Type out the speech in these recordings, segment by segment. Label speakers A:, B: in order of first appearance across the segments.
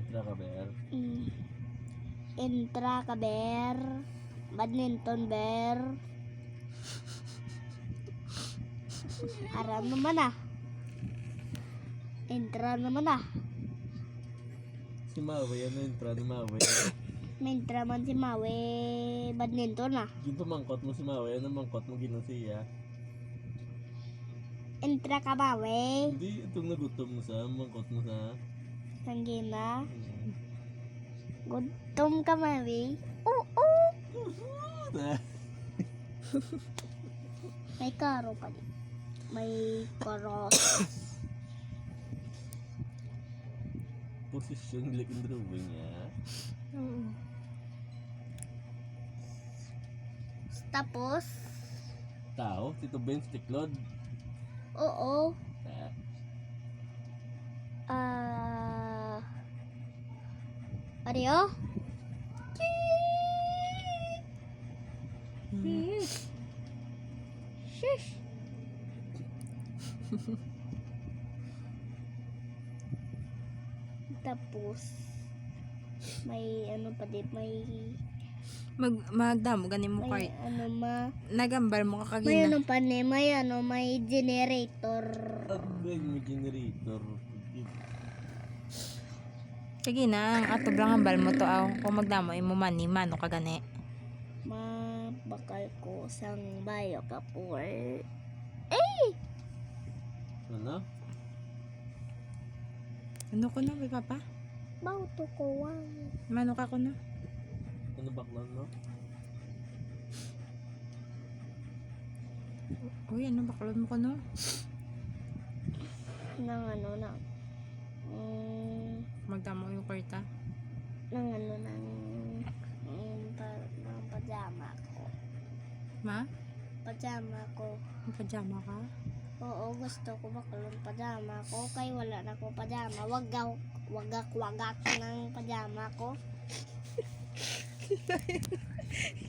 A: Intra ka, Ber.
B: Intra ka, Ber. Badminton, Ber. Aram naman ah. Intra naman ah.
A: Si Mawe, ano intra ni Mawe?
B: Mintra man si Mawe. Badminton ah.
A: Ginto mangkot mo si Mawe, ano mangkot mo ginusiya?
B: Intra ka, Mawe.
A: Hindi, itong nagutom mo sa, mangkot mo sa.
B: Sanggina. Gutom ka, Mawe. Oo. May karo pa din. May karos.
A: Posisyon like in drawing niya.
B: Tapos,
A: Tao, Tito Ben, Tiklod.
B: oo. Ariyo? Shush. Tapos, may ano pa din, may
C: Magdamo ganin mo
B: may
C: kay
B: ano
C: nagambar mo ka
B: may
C: kagina.
B: ano pa ni, may generator.
A: Agay, may generator.
C: Kagina ang ato blang ambal mo to aw kung magdamo imo mani mano kagani.
B: Mabakal ko sang bayo ka por.
A: Ano?
C: Ano ko no, may papa?
B: Bauto ko wang.
C: Mano ka ko no?
A: Ano baklan mo?
C: Uy, ano baklod mo ko no?
B: Nang ano na.
C: Magdamo yung kwarta.
B: Nang ano ng pajama ko.
C: Ma?
B: Pajama ko.
C: May pajama ka?
B: Oo, gusto ko bakulong pajama ko. Kay wala na ko pajama. Wagak ng pajama ko.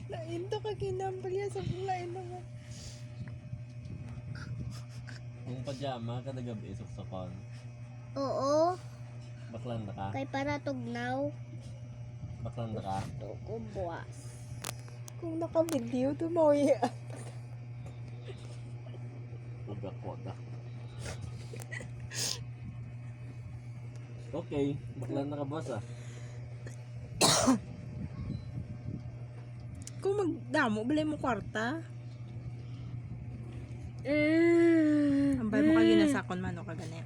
C: Lain to ka kinambal ya sa lain naman.
A: Kung pajama ka nagabi, suksakon.
B: Oo,
A: Baklan na ka?
B: kay para tugnaw.
A: Baklan na ka?
B: Gusto ko buwas.
C: Kung naka-video to mo ya.
A: Wagak. Okay, baklan na ka, boss ah.
C: Kung magdamo balay mo kwarta. Ambal mo kagina sakon mano kagani.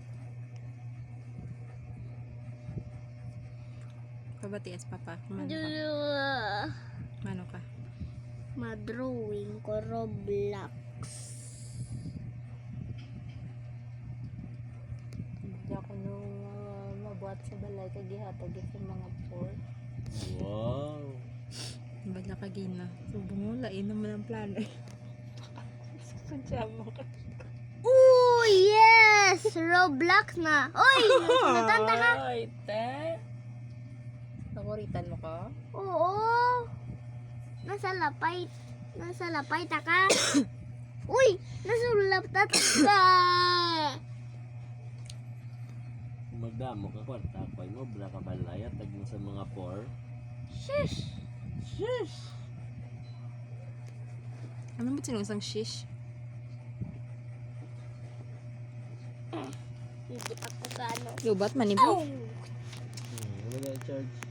C: Kabatias papa, mano ka? Mano ka?
B: Ma-drawing ko Roblox.
C: Diya ko no mabuhat sa balay kay gihatag sa mga port.
A: Wow.
C: Bala ka gina. Subong mo lain naman ang plano. Pajama ka.
B: Oh, yes! Roblox na. Oy! Natanta ka?
C: Ay, te. Nakuritan mo ka?
B: Oo. Nasa lapay ta ka. Uy! Nasulap ta ka.
A: Kung magdamo ka, kwarta ko, mo, bra ka balay, at tag mo sa mga por.
B: Shush!
C: Ano ba sinusang shish?
B: Hindi ako gano.
C: Lubat manibo.
B: Oh!
A: Wala na charge.